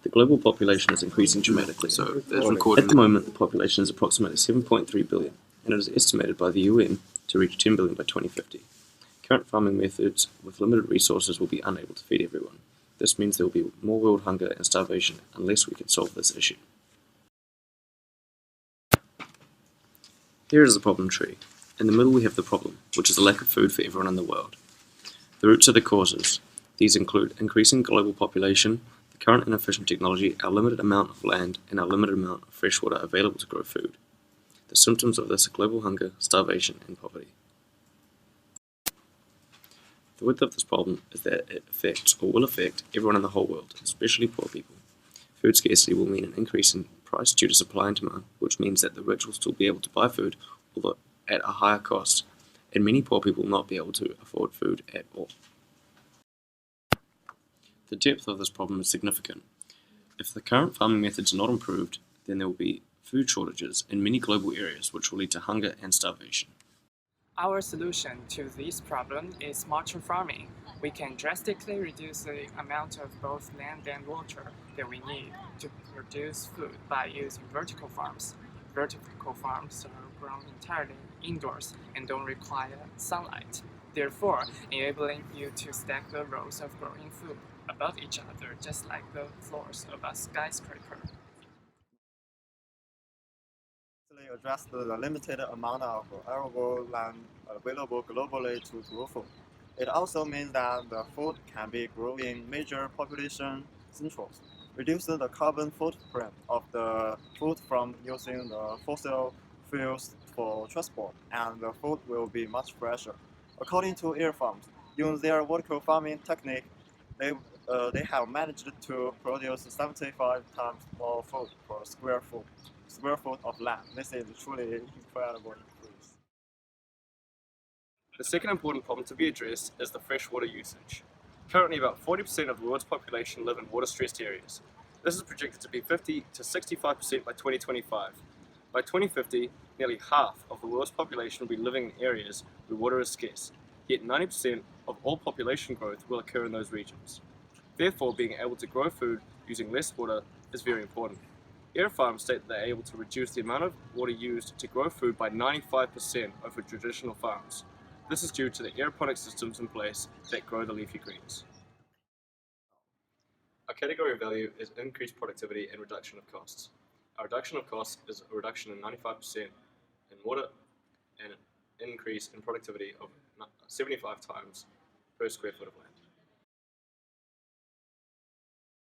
The global population is increasing dramatically. At the moment, the population is approximately 7.3 billion, and it is estimated by the UN to reach 10 billion by 2050. Current farming methods with limited resources will be unable to feed everyone. This means there will be more world hunger and starvation unless we can solve this issue. Here is the problem tree. In the middle we have the problem, which is the lack of food for everyone in the world. The roots are the causes. These include increasing global population, the current inefficient technology, our limited amount of land, and our limited amount of fresh water available to grow food. The symptoms of this are global hunger, starvation, and poverty. The width of this problem is that it affects or will affect everyone in the whole world, especially poor people. Food scarcity will mean an increase in price due to supply and demand, which means that the rich will still be able to buy food, although at a higher cost, and many poor people will not be able to afford food at all. The depth of this problem is significant. If the current farming methods are not improved, then there will be food shortages in many global areas, which will lead to hunger and starvation. Our solution to this problem is smarter farming. We can drastically reduce the amount of both land and water that we need to produce food by using vertical farms. Vertical farms are grown entirely indoors and don't require sunlight, therefore enabling you to stack the rows of growing food above each other just like the floors of a skyscraper. Address the limited amount of arable land available globally to grow food. It also means that the food can be grown in major population centers, reducing the carbon footprint of the food from using the fossil fuels for transport, and the food will be much fresher. According to air farms, using their vertical farming technique, they have managed to produce 75 times more food per square foot of land. This is truly incredible increase. The second important problem to be addressed is the freshwater usage. Currently, about 40% of the world's population live in water-stressed areas. This is projected to be 50 to 65% by 2025. By 2050, nearly half of the world's population will be living in areas where water is scarce, yet 90% of all population growth will occur in those regions. Therefore, being able to grow food using less water is very important. Air farms state that they are able to reduce the amount of water used to grow food by 95% over traditional farms. This is due to the aeroponic systems in place that grow the leafy greens. Our category of value is increased productivity and reduction of costs. Our reduction of costs is a reduction in 95% in water and an increase in productivity of 75 times per square foot of land.